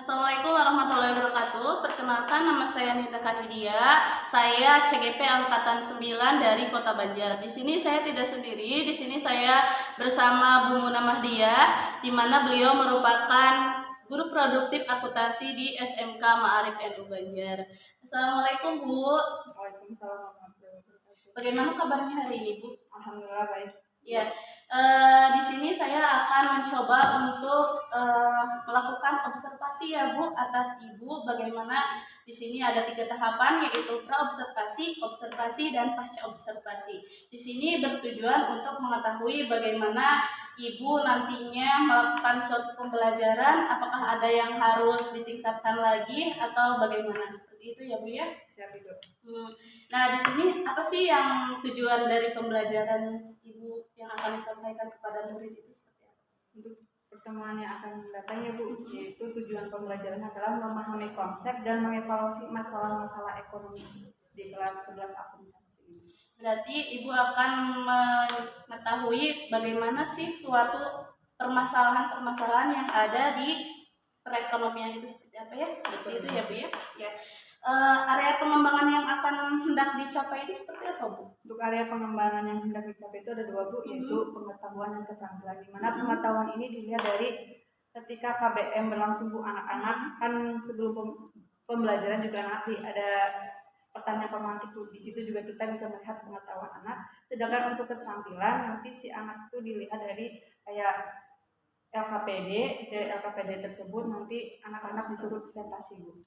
Assalamualaikum warahmatullahi wabarakatuh. Perkenalkan, nama saya Nida Kanidia. Saya CGP angkatan 9 dari Kota Banjar. Di sini saya tidak sendiri. Di sini saya bersama Bu Muna Mahdiah, di mana beliau merupakan guru produktif akuntansi di SMK Ma'arif NU Banjar. Assalamualaikum Bu. Waalaikumsalam warahmatullahi wabarakatuh. Bagaimana kabarnya hari ini Bu? Alhamdulillah baik. Ya, di sini saya akan mencoba untuk melakukan observasi ya Bu atas Ibu. Bagaimana di sini ada 3 tahapan, yaitu pra-observasi, observasi, dan pasca observasi. Di sini bertujuan untuk mengetahui bagaimana Ibu nantinya melakukan suatu pembelajaran, apakah ada yang harus ditingkatkan lagi atau bagaimana, seperti itu ya Bu ya. Siap Ibu. Nah, di sini apa sih yang tujuan dari pembelajaran Ibu yang akan disampaikan kepada murid itu seperti apa? Untuk pertemuan yang akan datang ya Bu, yaitu tujuan pembelajaran adalah memahami konsep dan mengevaluasi masalah-masalah ekonomi di kelas 11 akuntansi ini. Berarti Ibu akan mengetahui bagaimana sih suatu permasalahan-permasalahan yang ada di perekonomian itu seperti apa ya? Seperti itu ya Bu ya. Ya. Area pengembangan yang akan hendak dicapai itu seperti apa Bu? Untuk area pengembangan yang hendak dicapai itu ada 2 Bu, yaitu pengetahuan dan keterampilan. Di mana pengetahuan ini dilihat dari ketika KBM berlangsung Bu, anak-anak kan sebelum pembelajaran juga nanti ada pertanyaan pemantik Bu. Di situ juga kita bisa melihat pengetahuan anak. Sedangkan untuk keterampilan nanti si anak itu dilihat dari kayak LKPD. Dari LKPD tersebut nanti anak-anak disuruh presentasi Bu.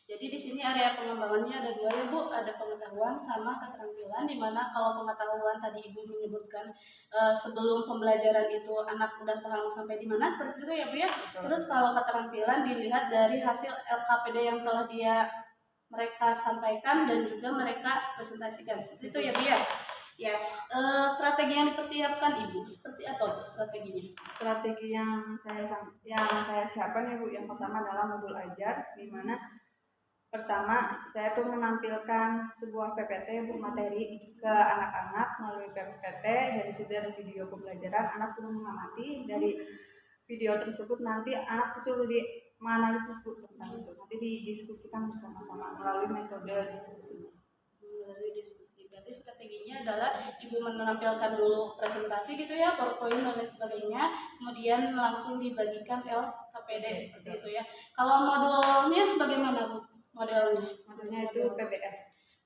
Jadi di sini area pengembangannya ada 2 ya Bu, ada pengetahuan sama keterampilan, dimana kalau pengetahuan tadi Ibu menyebutkan sebelum pembelajaran itu anak udah paham sampai di mana, seperti itu ya Bu ya. Terus kalau keterampilan dilihat dari hasil LKPD yang telah mereka sampaikan dan juga mereka presentasikan, seperti itu ya Bu ya. Ya, strategi yang dipersiapkan Ibu seperti apa Bu strateginya? Strategi yang saya siapkan ya Bu, yang pertama adalah modul ajar, di mana pertama saya tuh menampilkan sebuah PPT Bu, materi ke anak-anak melalui PPT. Dari situ ada video pembelajaran, anak suruh mengamati. Dari video tersebut nanti anak suruh menganalisis Bu tentang itu, nanti didiskusikan bersama-sama melalui metode diskusi. Berarti strateginya adalah Ibu menampilkan dulu presentasi gitu ya, PowerPoint dan lain sebagainya, kemudian langsung dibagikan LKPD seperti itu ya. Kalau modulnya bagaimana Bu? Modelnya itu PBR.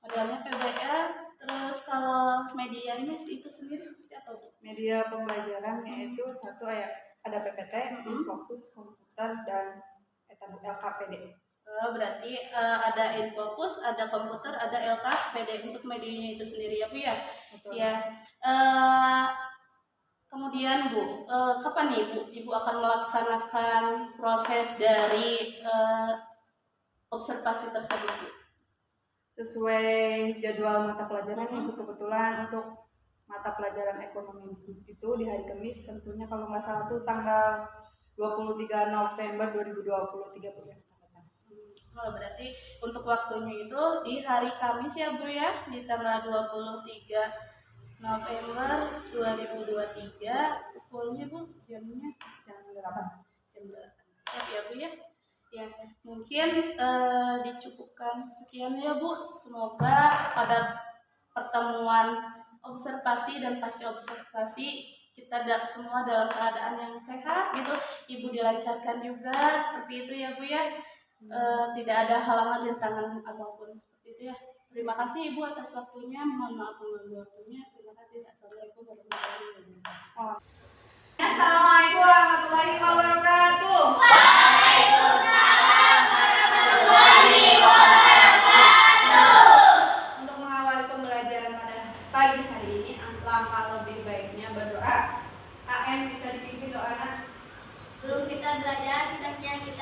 Modelnya PBR. Terus kalau medianya itu sendiri seperti apa Bu? Media pembelajaran yaitu satu ada PPT, Infocus, komputer, dan LKPD. Berarti ada Infocus, ada komputer, ada LKPD untuk medianya itu sendiri ya Bu ya. Betul. Ya. Kemudian Bu, kapan nih Bu Ibu akan melaksanakan proses dari observasi tersebut Bu? Sesuai jadwal mata pelajaran Ibu, kebetulan untuk mata pelajaran ekonomi bisnis itu di hari Kamis, tentunya kalau nggak salah itu tanggal 23 November 2023 Bu ya. Berarti untuk waktunya itu di hari Kamis ya Bu ya, di tanggal 23 November 2023, pukulnya Bu, jamnya jam 8. Siap ya Bu ya. Ya, mungkin dicukupkan sekian ya Bu. Semoga pada pertemuan observasi dan pasca observasi kita semua dalam keadaan yang sehat gitu. Ibu dilancarkan juga seperti itu ya Bu ya. Tidak ada halangan rintangan apapun seperti itu ya. Terima kasih Ibu atas waktunya. Mohon maaf mengganggu waktunya. Terima kasih. Assalamualaikum warahmatullahi wabarakatuh. Assalamualaikum warahmatullahi wabarakatuh. Untuk mengawali pembelajaran pada pagi hari ini, alangkah lebih baiknya berdoa. KM bisa dipimpin doa. Sebelum kita belajar, sebaiknya kita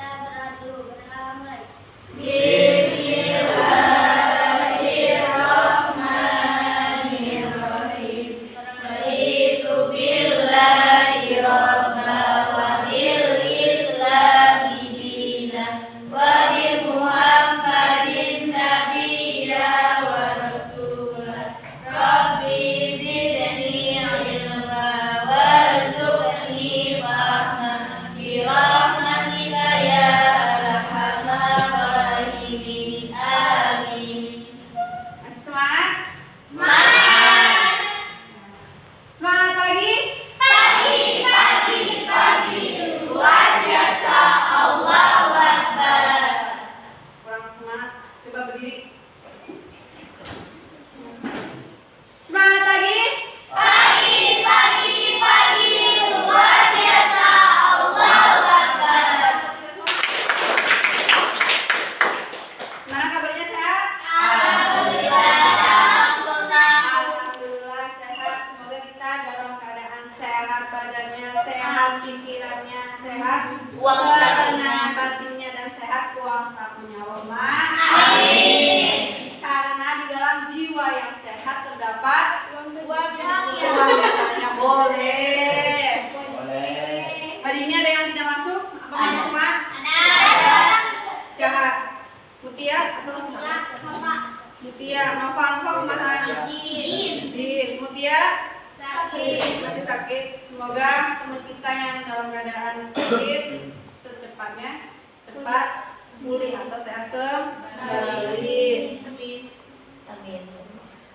cepat pulih atau sehat kembali. Amin.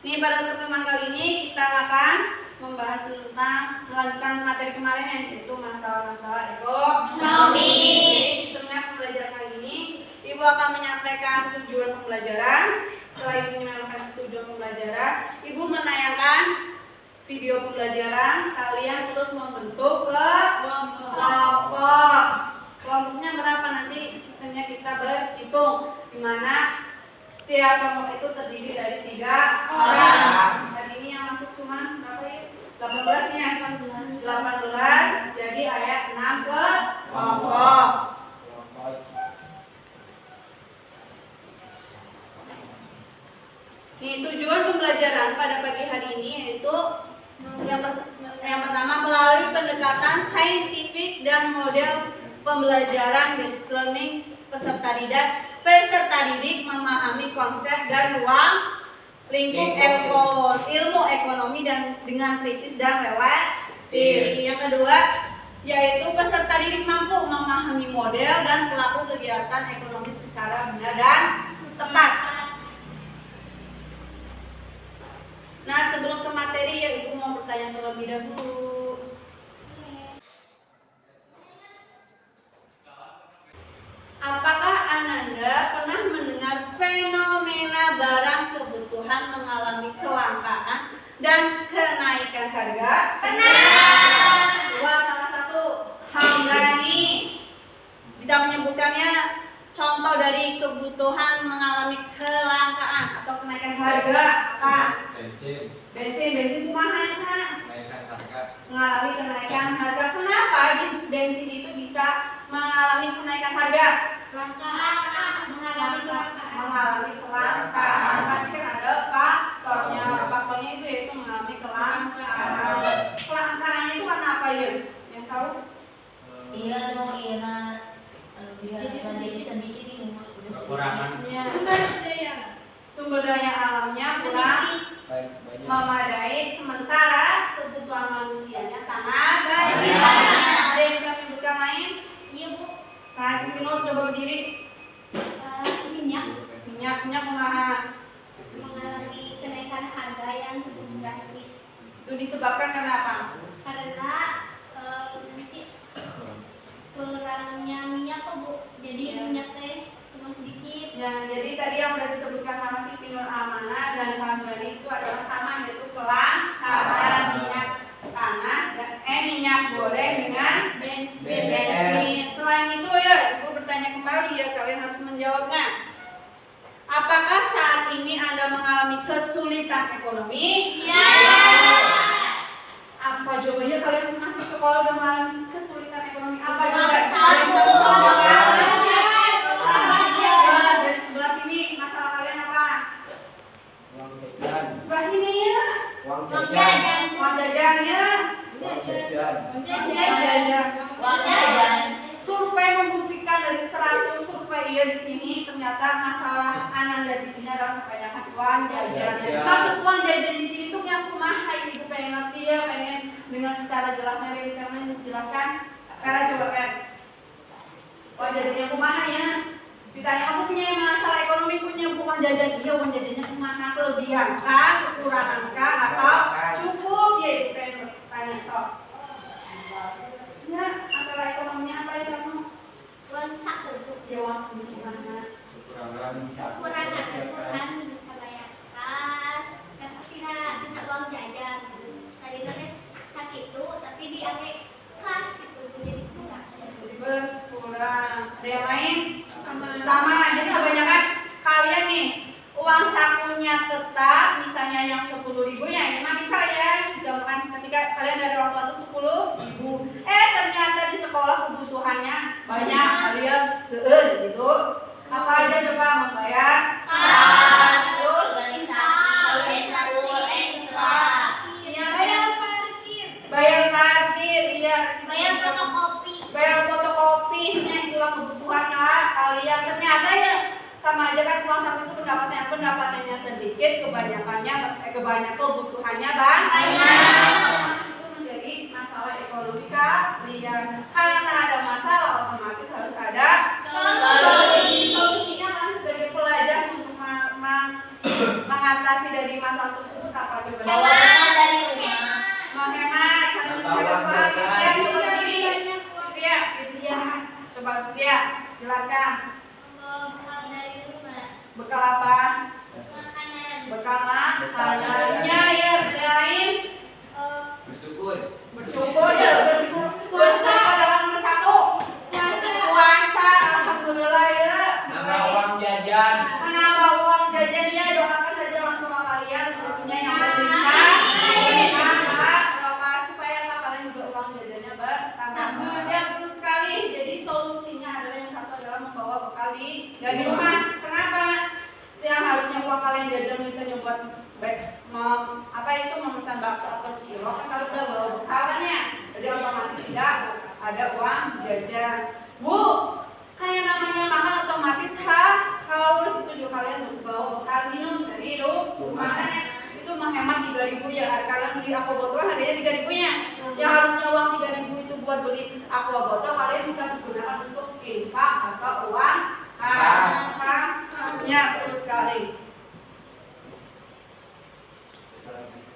Nih pada pertemuan kali ini kita akan membahas tentang melanjutkan materi kemarin yaitu masalah-masalah ekonomi. Jadi sistemnya pembelajaran kali ini Ibu akan menyampaikan tujuan pembelajaran. Setelah Ibu menyampaikan tujuan pembelajaran, Ibu menayangkan video pembelajaran. Kalian terus membentuk kelompok. Kelompoknya berapa nanti sistemnya kita berhitung, di mana setiap kelompok itu terdiri dari 3 orang. Dan ini yang masuk cuma berapa ya? 18 ya, 18. Jadi ada 6 kelompok. Nih, tujuan pembelajaran pada pagi hari ini yaitu yang pertama melalui pendekatan saintifik dan model pembelajaran based learning peserta didik memahami konsep dan ruang lingkup ilmu ekonomi dan dengan kritis dan relatif. Yang kedua yaitu peserta didik mampu memahami model dan pelaku kegiatan ekonomi secara benar dan tepat. Nah, sebelum ke materi ya Ibu mau bertanya terlebih dahulu. Apakah Ananda pernah mendengar fenomena barang kebutuhan mengalami kelangkaan dan kenaikan harga? Pernah. Dua, salah satu Hamdani bisa menyebutkannya contoh dari kebutuhan mengalami kelangkaan atau kenaikan harga apa? Bensin mahal kan? Mengalami kenaikan harga. Kenapa bensin itu bisa mengalami kenaikan harga? Mengalami kelangkaan. Pasti kan ada faktornya. Faktornya itu yaitu mengalami kelangkaan. Kelangkaannya itu karena apa ya? Yang tahu? Iya dong, Ira. Jadi sedikit ini kekurangan Sumber daya alamnya kurang memadai, sementara kebutuhan manusianya sangat banyak. Ada yang bisa menyebutkan lain? Iya, Bu. Nah, Siti Nur coba berdiri. Minyak mahal. Mengalami kenaikan harga yang cukup drastis. Itu disebabkan kenapa? Karena kurangnya minyak kok, Bu. Jadi minyak teh cuma sedikit. Ya, jadi tadi yang sudah disebutkan sama Siti Nur Amanah dan Hamdani itu adalah sama, yaitu kelangkaan minyak tanah dan minyak goreng dengan bensin. Selain itu ya, Ibu bertanya kembali ya, kalian harus menjawabnya. Apakah saat ini Anda mengalami kesulitan ekonomi? Ya. Apa jawabannya? Kalian masih sekolah udah mengalami kesulitan ekonomi? Apa jawaban? Dari sebelah sini masalah kalian apa? Sebelah sini ya. Uang jajannya. Survei membuktikan dari 100 survei ya di sini ternyata masalah Ananda di sini adalah kebanyakan uang jajan. Maksud uang jajan di sini tuh yang kumaha Ibu pengen ngerti ya, pengen dengan secara jelasnya dia bisa menjelaskan. Sekarang coba kan. Uang jajannya kumaha ya? Ditanya kamu punya masalah ekonomi, punya uang jajan, iya uang jajannya kumaha, kelebihan kah, kekurangan kah, atau cukup ya Ibu pengen tanya sok. Ya, masalah ekonominya apa ya kamu? Uang saku, Bu. Ya uang saku gimana? Kekurangan bisa bayar kas tidak uang jajan. Tadi teh sakit itu tapi diambil kas gitu, jadi kurang. Jadi berkurang. Ada yang lain? Sama. Jadi kebanyakan kalian nih uang sakunya tetap, misalnya yang 10.000 ya, emang bisa ya. Contohkan ketika kalian dari orang tua tuh 10.000. Ternyata di sekolah kebutuhannya banyak alias gitu. Apa aja coba membayar? Terus Organisasi ekstra. iya, bayar parkir, iya. Bayar fotokopi. Bayar fotokopinya itulah kebutuhannya kalian. Ternyata ya sama aja kan uang saku itu pendapatannya sedikit, kebanyakan kebutuhannya banyak. Itu menjadi masalah ekonomi kalian. Karena ada masalah otomatis harus ada solusi. Jelaskan. Bekal dari rumah. Bekal apa? Makanan. Bekal makanannya ya. Ada lain? Bersyukur. Bersyukur ya. Bersyukur adalah nomor 1. Puasa. Alhamdulillah ya. Nambah uang jajan. Menambah uang jajannya, doakan saja orang tua kalian tentunya yang berkah supaya kalian juga uang jajannya bertambah. Dan betul sekali. Jadi solusinya adalah yang satu adalah membawa bekal dari rumah. Kenapa? Yang harusnya uang kalian jajan misalnya buat memesan bakso atau cilok, kan kalau udah bawa bekalannya, jadi otomatis tidak ada uang jajan. Bu, kayak namanya makan otomatis haus, itu juga kalian bawa bekal minum dari rumah. Itu menghemat 3.000 ya. Kalian beli aqua botol harganya 3.000-nya. Yang harusnya uang 3.000 itu buat beli aqua botol, kalian bisa gunakan untuk infak atau uang kas. Ya, betul sekali.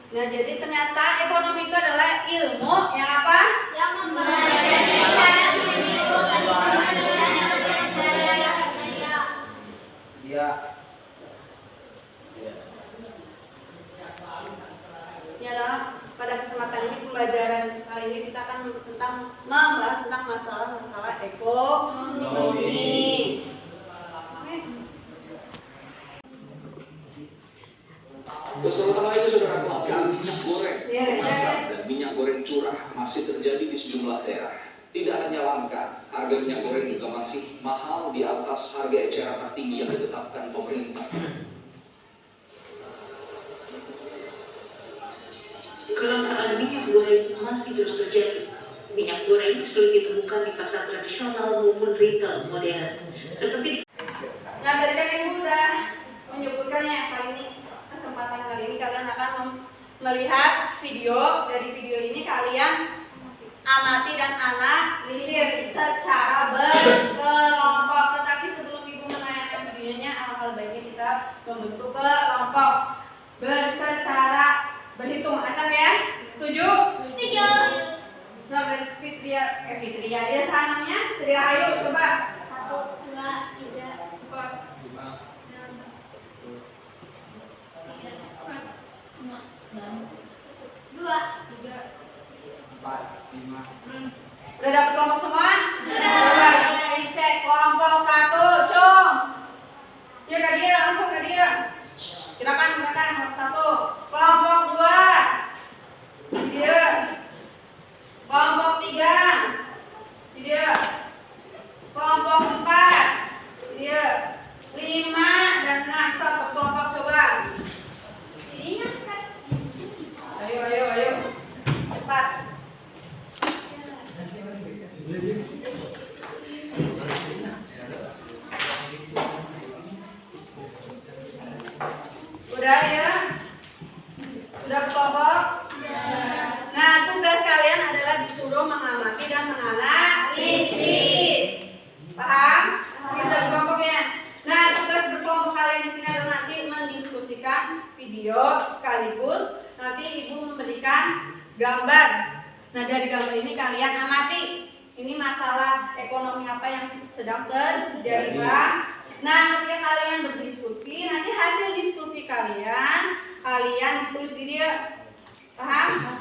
Nah, jadi ternyata ekonomi itu adalah ilmu yang apa? Yang mempelajari cara meniru tradisi dan budaya saya. Dia. Ya, dalam pada kesempatan ini pembelajaran kali ini kita akan membahas tentang masalah-masalah ekonomi. Bersama itu saudara sekalian, minyak goreng Ya, kemasan dan minyak goreng curah masih terjadi di sejumlah daerah. Tidak hanya langka, harga minyak goreng juga masih mahal di atas harga eceran tertinggi yang ditetapkan pemerintah. Kelangkaan minyak goreng masih terus terjadi. Minyak goreng sulit ditemukan di pasar tradisional maupun retail modern. Seperti Nah, dari kan Ibu udah menyebutkannya kali ini. Kesempatan kali ini kalian akan melihat video. Dari video ini kalian amati dan analisis secara berkelompok. Tetapi sebelum Ibu menayangkan videonya, alangkah baiknya kita membentuk kelompok secara berhitung. Acap ya? Setuju? Setuju. Nah, dari Fitria, dia sananya. Sedia, ayo coba. 1, 2, 3, 4, 5, 6, 2, 3. 4, 5. Udah dapet kelompok semua? Sudah. Coba cek kelompok 1, cung. Ya ke dia, langsung ke dia. Silakan kelompok 1. Kelompok 2. Dia. Kelompok 3. Dia. Kelompok 4. Dia. 5 dan 6. Sok ke kelompok coba. Ayo. Cepat. Udah ya? Udah berkelompok? Nah, tugas kalian adalah disuruh mengamati dan menganalisis. Paham? Kita berkelompok ya. Nah, tugas berkelompok kalian di sini adalah nanti mendiskusikan video sekaligus nanti Ibu memberikan gambar. Nah, dari gambar ini kalian amati. Ini masalah ekonomi apa yang sedang terjadi, Bang. Nah, ketika kalian berdiskusi, nanti hasil diskusi kalian ditulis di dia. Paham?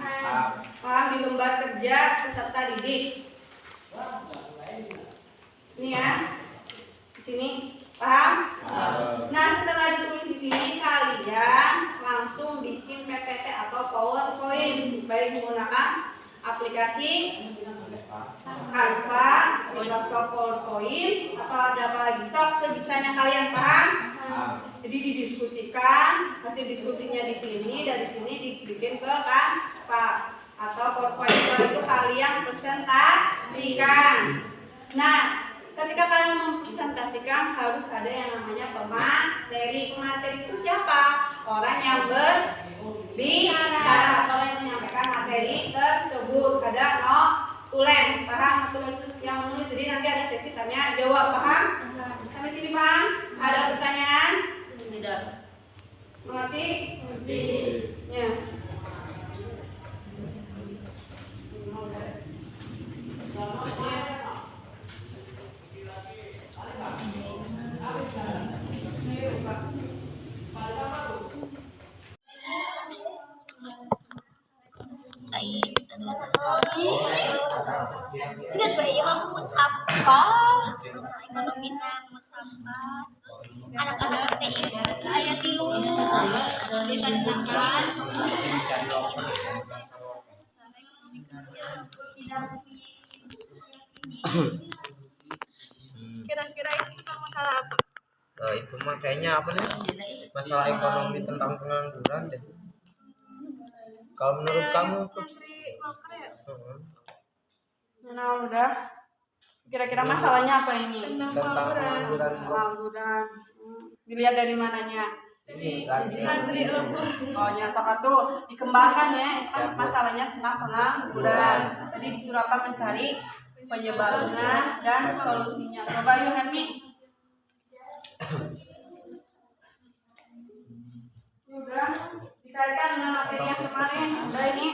Paham di lembar kerja peserta didik. Ini ya. Di sini. Paham? Nah, setelah ditulis di sini kalian langsung bikin PPT atau PowerPoint baik menggunakan aplikasi Canva, Microsoft PowerPoint atau ada apa lagi. Sok sebisanya kalian, paham? Jadi didiskusikan, hasil diskusinya di sini, dari sini dibikin ke Canva atau PowerPoint itu kalian presentasikan. Nah, ketika kalian mempresentasikan harus ada yang namanya pemateri. Pemateri itu siapa? Orang yang berbicara, orang yang menyampaikan materi tersebut. Ada tulen, paham? Tulen yang menulis. Jadi nanti ada sesi tanya jawab, paham? Sampai sini paham? Ada pertanyaan? Tidak. Mengerti? Ya. pimpinan musafah, terus anak-anak teh aya tilu dikatakan Kira-kira itu masalah apa? Itu mah kayaknya apa nih? Masalah ekonomi tentang pengangguran deh. Kalau menurut kamu tuh? Menteri Walker ya? Nah, udah. Kira-kira masalahnya apa ini? Tentang Tentang pengangguran. Pengangguran. Dilihat dari mananya? Ini Menteri Walker. Oh, ya, satu dikembangkan ya. Kan masalahnya tentang pengangguran. Tadi disuruh apa mencari penyebabnya dan solusinya. Coba yuk Hermi. Sudah dikaitkan dengan materi yang kemarin. Udah ini.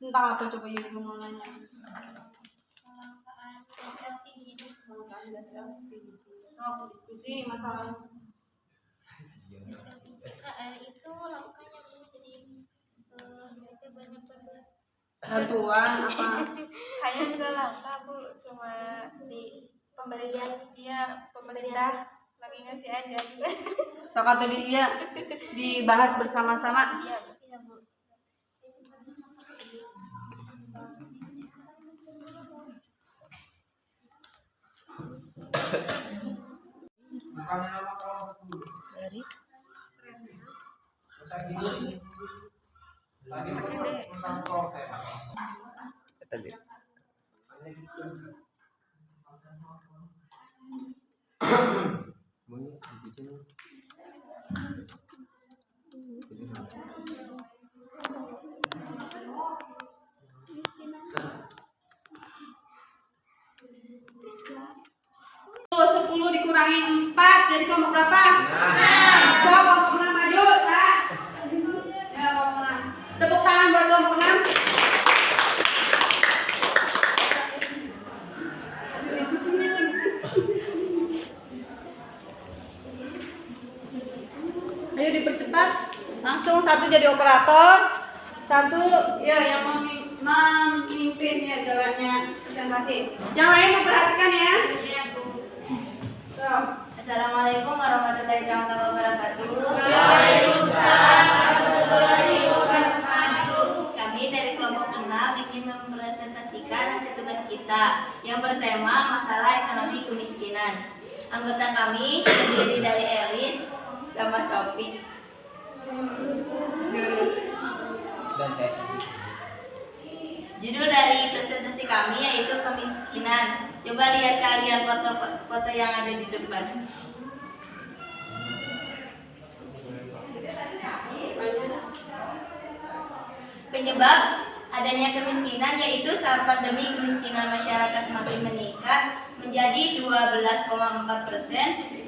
Tentang apa coba ibu mau nanya? Oh, diskusi masalah itu lakukannya Bu, jadi kita banyak bantuan apa? Kayaknya enggak langka Bu, cuma di pemerintah lagi ngasih aja. Sok atau dia dibahas bersama-sama. Iya Bu. tadi. Tuh, 10 dikurangi 4 jadi kelompok berapa? 6. So, kelompok 6 maju, Kak. Ya, kelompok 6. Tepuk tangan buat kelompok 6. Ayo dipercepat. Langsung satu jadi operator, satu ya yang memimpin ya jalannya presentasi. Yang lain memperhatikan ya. So. Assalamualaikum warahmatullahi wabarakatuh. Waalaikumsalam warahmatullahi wabarakatuh. Kami dari kelompok 6 ingin mempresentasikan hasil tugas kita yang bertema masalah ekonomi kemiskinan. Anggota kami terdiri dari Elis sama Sophie. Dan saya sendiri. Judul dari presentasi kami yaitu kemiskinan. Coba lihat kalian foto-foto yang ada di depan. Penyebab adanya kemiskinan yaitu saat pandemi kemiskinan masyarakat semakin meningkat menjadi 12,4%,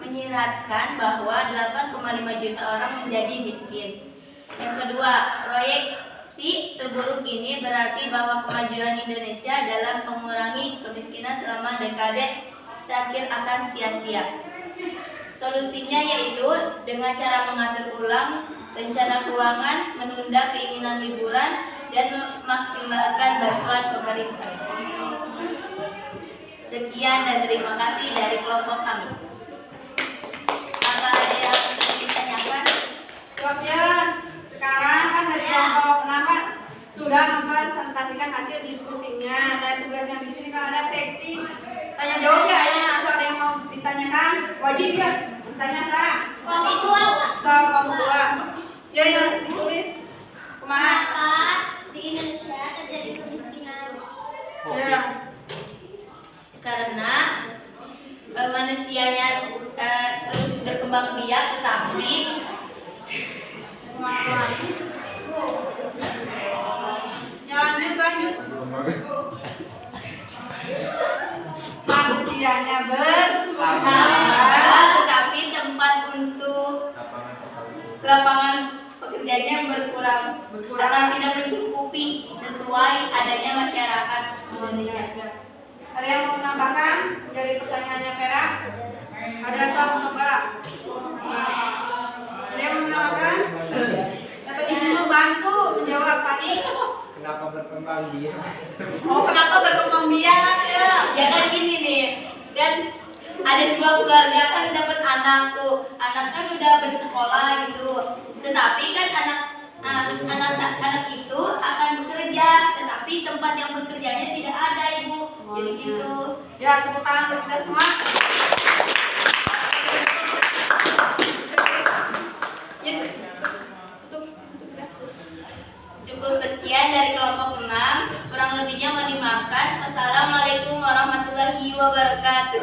menyiratkan bahwa 8,5 juta orang menjadi miskin. Yang kedua, proyeksi terburuk ini berarti bahwa kemajuan Indonesia dalam mengurangi kemiskinan selama dekade terakhir akan sia-sia. Solusinya yaitu dengan cara mengatur ulang rencana keuangan, menunda keinginan liburan, dan memaksimalkan bantuan pemerintah. Sekian dan terima kasih dari kelompok kami. Apa ada yang ingin ditanyakan? Jawabnya sekarang kan dari kelompok 6 kan sudah mempresentasikan hasil diskusinya dan tugasnya di sini kan ada seksi tanya jawab ya. Ayo asal ada yang mau ditanyakan wajib ya tanya saya. Kelompok 2 So, kelompok 2 ya tulis kemana? Kenapa di Indonesia terjadi kemiskinan? Ya. Karena manusianya terus berkembang biak, tetapi Ya lanjut. Manusianya bertambah. tetapi tempat untuk lapangan pekerjaannya berkurang atau tidak mencukupi sesuai adanya masyarakat Indonesia. Ada yang mau menambahkan dari pertanyaannya Vera? Ada coba. Ada yang mau menambahkan? Atau disuruh bantu menjawab tadi? Kenapa berkembang dia? Oh, kenapa berkembang biak ya? Ya ada sebuah keluarga kan dapat anak tuh, anak kan udah bersekolah gitu, tetapi kan anak itu akan bekerja, tetapi tempat yang bekerjanya tidak ada ibu, jadi gitu. Ya, tepuk tangan untuk kita semua. Cukup sekian dari kelompok 6, kurang lebihnya mohon dimaafkan. Wassalamualaikum warahmatullahi wabarakatuh.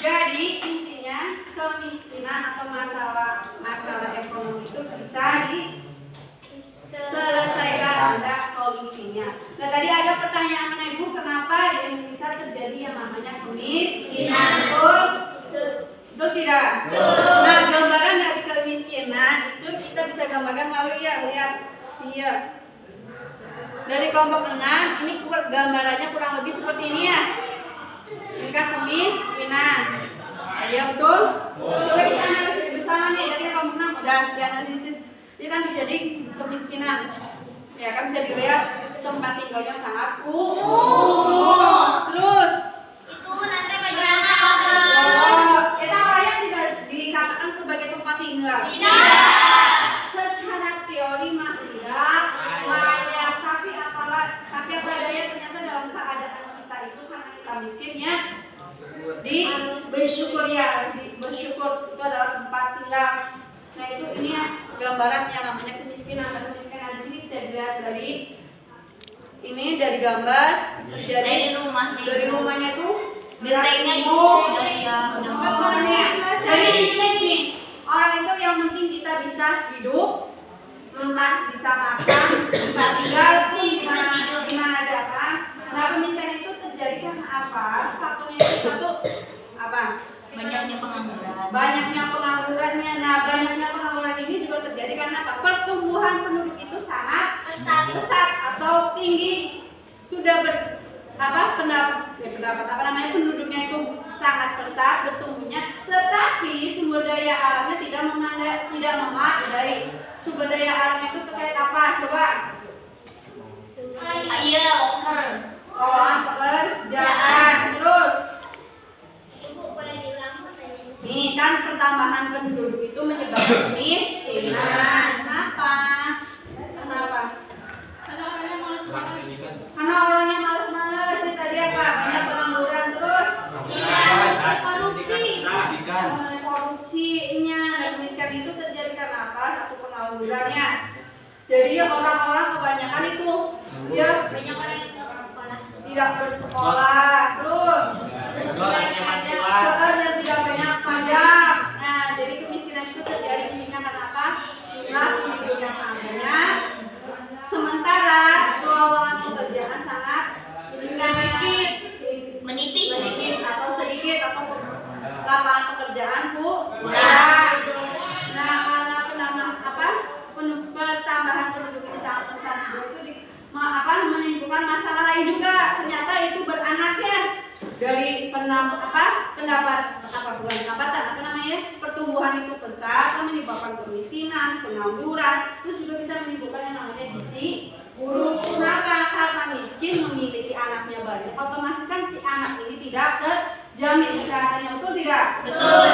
Jadi intinya kemiskinan atau masalah ekonomi itu bisa diselesaikan, ada solusinya. Nah tadi ada pertanyaan mengenai Ibu, kenapa di Indonesia terjadi yang namanya kemiskinan? Betul tidak? Nah gambaran dari kemiskinan itu kita bisa gambarkan melalui lihat. Dari kelompok 6 ini gambarannya kurang lebih seperti ini ya. Tingkat kemiskinan. Ya betul? Coba kita analisis bersama nih dari kelompok 6 udah dianalisis. Ini kan terjadi kemiskinan. Ya kan bisa dilihat tempat tinggalnya sangat kumuh. Terus Itu nanti bagaimana? kita layak tidak dikatakan sebagai tempat tinggal? Tidak. Secara teori mah tidak layak, tapi apa daya ternyata dalam keadaan kita itu karena kita miskin ya bersyukur itu adalah tempat tinggal. Nah itu ini ya gambaran yang namanya kemiskinan. Nah, kemiskinan di sini bisa dilihat dari gambar terjadi dari rumahnya tuh Gentengnya itu Jadi ini orang itu yang penting kita bisa hidup, entah bisa makan, bisa tinggal, bisa tidur di mana aja kan. Nah kemiskinan itu terjadi karena apa? Faktornya itu satu apa? banyaknya pengangguran. Banyaknya penganggurannya. Nah banyaknya pengangguran ini juga terjadi karena apa? Pertumbuhan penduduk itu sangat pesat atau tinggi. Sudah penduduknya itu sangat pesat bertumbuhnya, tetapi sumber daya alamnya tidak memadai. Sumber daya alamnya itu terkait apa? Coba. Iya, Lapangan pekerjaan. Terus Ibu boleh diulang pertanyaannya? nih kan pertambahan penduduk itu menyebabkan kemiskinan. Kenapa? Karena orangnya malas-malas. Ini tadi apa? Banyak pengangguran. Terus korupsinya. Kemiskinan itu terjadi karena apa? Satu penganggurannya. Jadi orang-orang kebanyakan itu ya Banyak orang yang tidak bersekolah. tidak bersekolah. Terus dan tidak banyak pajak. Nah, jadi kemiskinan itu terjadi karena apa? Jumlah penduduk yang sangat banyak. Sementara lowongan pekerjaan sangat menipis sedikit atau lapangan pekerjaan kurang. Nah, karena pertambahan penduduk itu sangat pesat itu menimbulkan masalah lain juga. Ternyata itu beranaknya dari pertumbuhan itu pesat menyebabkan kemiskinan, pengangguran, terus juga bisa menimbulkan yang namanya gizi buruk. Kenapa? Karena miskin memiliki anaknya banyak, otomatis kan si anak ini tidak terjamin kesehatannya, betul tidak? Betul.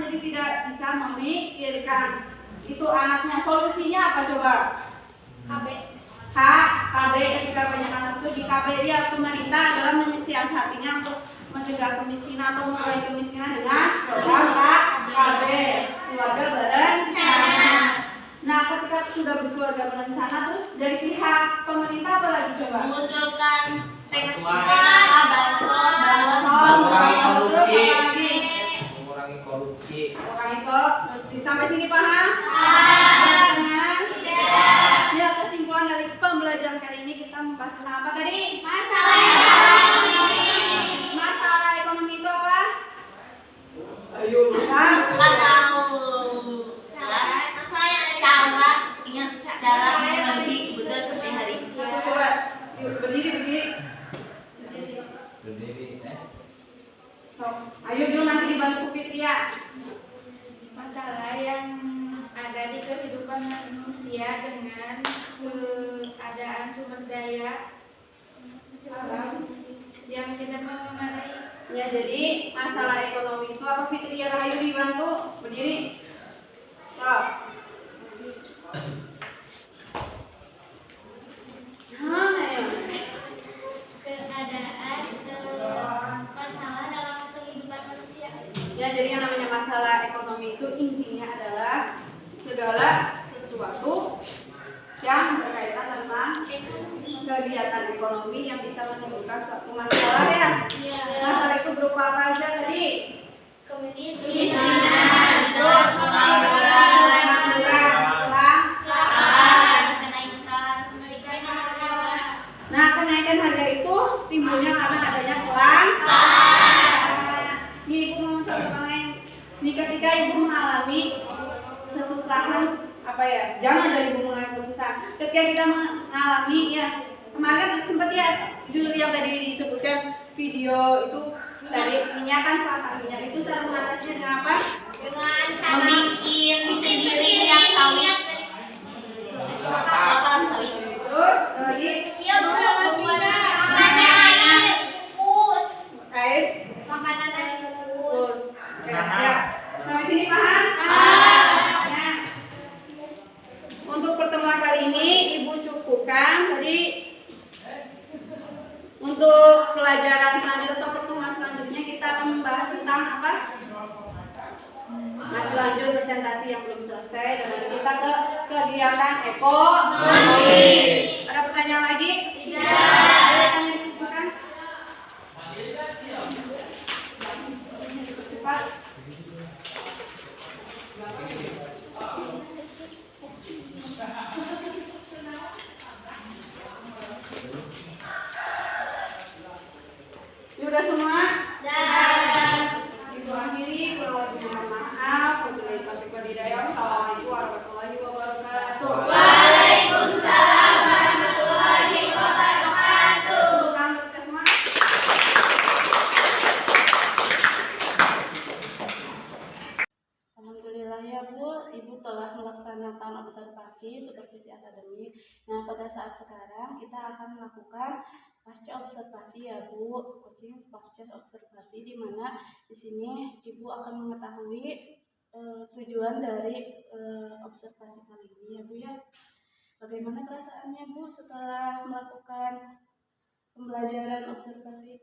Jadi tidak bisa memikirkan itu anaknya. Solusinya apa coba? KB ketika banyak anak itu di KB dia pemerintah adalah menyiasatinya untuk mencegah kemiskinan atau mengurangi kemiskinan dengan program KB keluarga berencana. Nah ketika sudah berkeluarga berencana terus dari pihak pemerintah apa lagi coba? Mengusulkan mengurangi korupsi. Sampai sini paham? Ya, kesimpulan dari pembelajaran kali ini kita membahas tentang apa tadi? Masalah ekonomi itu apa? Ayo lupa. Cara mengerti kebutuhan sehari-hari. Coba berdiri. So, ayo dulu nanti dibantu Fitria. Masalah yang ada di kehidupan manusia Indonesia dengan keadaan sumber daya alam yang tidak memadai. Ya, jadi masalah ekonomi itu apa, Fitria Rahayu dibantu berdiri. Stop. Keadaan masalah dalam kehidupan manusia. Ya, jadi yang namanya masalah ekonomi itu intinya adalah segala sesuatu yang berkaitan tentang kegiatan ekonomi yang bisa menimbulkan suatu masalah ya. Masalah itu berupa apa aja tadi? Kemiskinan, Nah, kenaikan harga itu timbulnya karena adanya kelangkaan. Nih, ibu mau contohkan lain. Nih, ketika ibu mengalami kesusahan apa ya? Jangan dari ibu mengalami kesusahan. Ketika kita mengalami ya, kemarin sempat ya jujur yang tadi disebutkan video itu tadi minyak kan salah satunya itu cara mengatasinya dengan apa? dengan Membikin sendiri minyak sawit. Lapangan sawit. Terus lagi Iya, Bu, makanan air kukus. air Makanan air kukus. terus. Oke, siap. Sampai sini paham? Nah, untuk pertemuan kali ini ibu cukupkan tadi. Untuk pelajaran selanjutnya atau pertemuan selanjutnya kita akan membahas tentang apa? Masih lanjut presentasi yang belum selesai dan nanti kita ke kegiatan ekonomi. Ada pertanyaan lagi? Tidak. Ada pertanyaan dikumpulkan? Cepat. Ini udah semua? Ibu akhiri, kurang lebih mohon maaf. Wabillahi taufiq wal hidayah. Wassalamualaikum warahmatullahi wabarakatuh. Waalaikumsalam warahmatullahi wabarakatuh. Selamat ke semua. Alhamdulillah ya Bu, Ibu telah melaksanakan observasi supervisi akademik. Nah, pada saat sekarang kita akan melakukan pasca observasi ya Bu, coaching pasca observasi di mana di sini Ibu akan mengetahui tujuan dari observasi kali ini ya Bu ya. Bagaimana perasaannya Bu setelah melakukan pembelajaran observasi?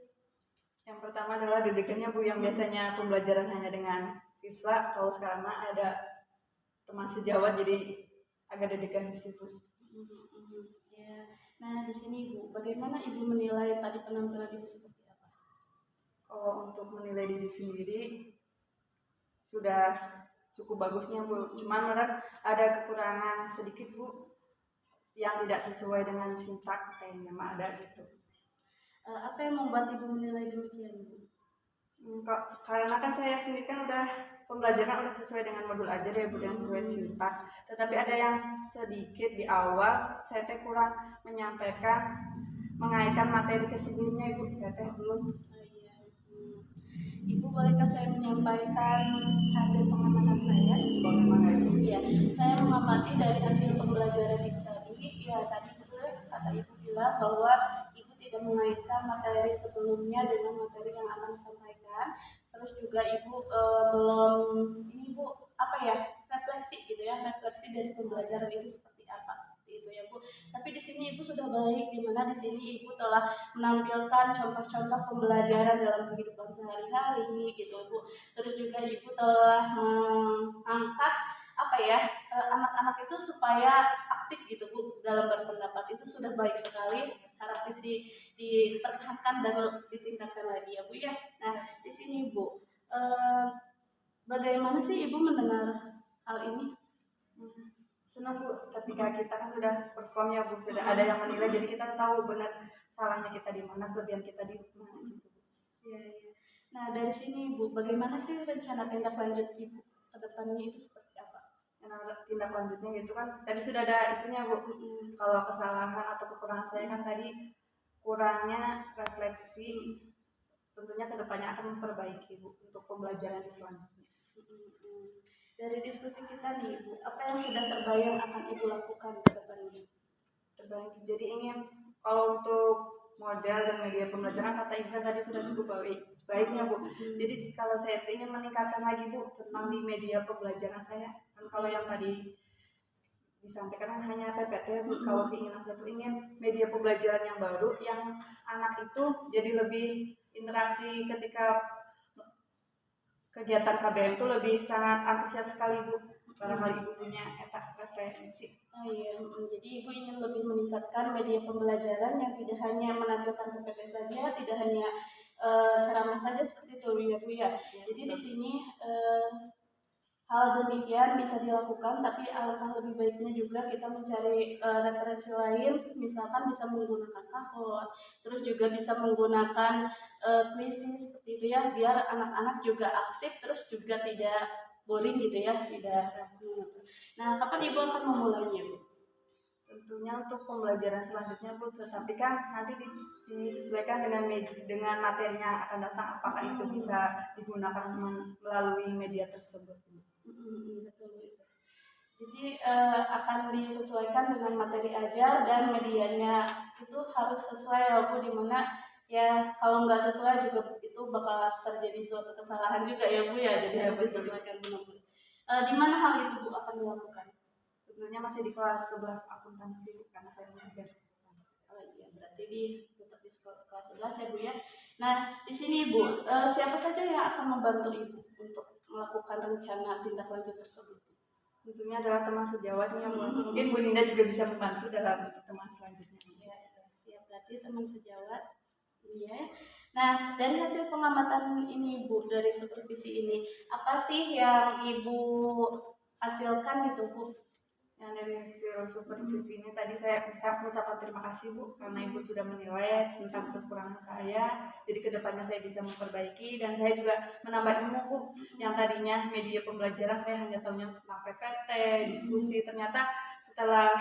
Yang pertama adalah deg-degannya Bu, yang biasanya pembelajaran hanya dengan siswa, kalau sekarang mah ada teman sejawat jadi agak deg-degan di situ. Ya. Nah, di sini Bu, bagaimana Ibu menilai tadi penampilan Ibu seperti apa? Kalau untuk menilai diri sendiri sudah cukup bagusnya Bu, cuman menurut ada kekurangan sedikit Bu yang tidak sesuai dengan sintak kayaknya mah ada gitu. Apa yang membuat Ibu menilai demikian Bu? Karena kan saya sendiri kan udah pembelajaran udah sesuai dengan modul ajar ya Bu, yang sesuai sintak. Tetapi ada yang sedikit di awal saya teh kurang menyampaikan, mengaitkan materi ke sebelumnya Ibu, saya teh belum. Ibu bolehkah saya menyampaikan hasil pengamatan saya? Bagaimana itu? Iya, saya mengamati dari hasil pembelajaran Ibu tadi. Ya, tadi betul kata Ibu bilang bahwa Ibu tidak mengaitkan materi sebelumnya dengan materi yang akan disampaikan. Terus juga Ibu belum ini Bu apa ya refleksi gitu ya, refleksi dari pembelajaran itu seperti apa seperti itu ya Bu. Tapi di sini Ibu sudah baik, di mana di sini Ibu telah menampilkan contoh-contoh pembelajaran dalam kehidupan sehari-hari gitu Bu. Terus juga Ibu telah mengangkat apa ya anak-anak itu supaya aktif gitu Bu dalam berpendapat, itu sudah baik sekali. Harap dipertahankan dan ditingkatkan lagi ya Bu ya. Nah di sini Bu, bagaimana sih Ibu mendengar hal ini? Senang Bu, ketika kita kan sudah perform ya Bu, sudah ada yang menilai, jadi kita tahu benar salahnya kita di mana, kelebihan kita di mana gitu. Iya, iya. Nah dari sini Bu, bagaimana sih rencana tindak lanjut Ibu ke depannya itu seperti apa? Tindak lanjutnya gitu kan, tadi sudah ada itunya Bu. Kalau kesalahan atau kekurangan saya kan tadi kurangnya refleksi, tentunya kedepannya akan memperbaiki Bu untuk pembelajaran di selanjutnya. Dari diskusi kita nih Ibu, apa yang sudah terbayang akan Ibu lakukan ke depannya? Terbaik. Jadi ingin kalau untuk model dan media pembelajaran kata Ibu tadi sudah cukup baiknya Bu. Jadi kalau saya itu ingin meningkatkan lagi Bu tentang di media pembelajaran saya. Kan kalau yang tadi disampaikan hanya PPT Bu. Kalau keinginan saya itu ingin media pembelajaran yang baru yang anak itu jadi lebih interaksi ketika kegiatan KBM itu lebih sangat antusias sekali Bu. Barangkali Ibu punya referensi. Oh iya, jadi Ibu ingin lebih meningkatkan media pembelajaran yang tidak hanya menampilkan PPT saja, tidak hanya ceramah saja seperti itu ya Bu ya. Jadi di sini hal demikian bisa dilakukan, tapi alangkah lebih baiknya juga kita mencari referensi lain, misalkan bisa menggunakan Kahoot, terus juga bisa menggunakan kuisis seperti itu ya, biar anak-anak juga aktif, terus juga tidak boring gitu ya, tidak. Nah, kapan Ibu akan memulainya Bu? Tentunya untuk pembelajaran selanjutnya Bu, tetapi kan nanti disesuaikan dengan materinya yang akan datang, apakah itu bisa digunakan melalui media tersebut. Betul itu. Jadi akan disesuaikan dengan materi ajar dan medianya itu harus sesuai ya Bu, dimana ya kalau nggak sesuai juga itu bakal terjadi suatu kesalahan juga ya Bu ya, jadi harus disesuaikan benar-benar. Di mana hal itu Bu akan dilakukan? Tentunya masih di kelas 11 akuntansi karena saya mengajar. Oh iya, berarti tetap di kelas 11 ya Bu ya. Nah, di sini Bu, siapa saja yang akan membantu Ibu untuk melakukan rencana tindak lanjut tersebut? Tentunya adalah teman sejawatnya. Mungkin Bu Ninda juga bisa membantu dalam pertemuan selanjutnya. Ya, siap, berarti teman sejawat. Iya. Nah, dari hasil pengamatan ini Bu, dari supervisi ini, apa sih yang Ibu hasilkan gitu Bu? Yang dari hasil supervisi ini tadi saya mengucapkan terima kasih Bu karena Ibu sudah menilai tentang kekurangan saya, jadi kedepannya saya bisa memperbaiki dan saya juga menambah ilmu Bu. Yang tadinya media pembelajaran saya hanya tahunya tentang PPT, diskusi, ternyata setelah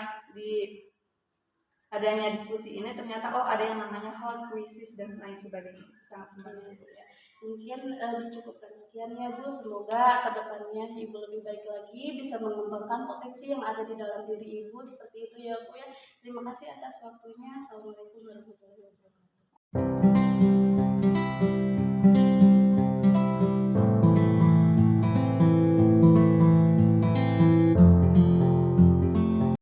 adanya diskusi ini ternyata ada yang namanya hot quizzes dan lain sebagainya. Itu sangat membantu Bu ya. Mungkin dicukupkan sekian ya Bu, semoga kedepannya Ibu lebih baik lagi, bisa mengembangkan potensi yang ada di dalam diri Ibu, seperti itu ya Bu ya. Terima kasih atas waktunya. Assalamualaikum warahmatullahi wabarakatuh.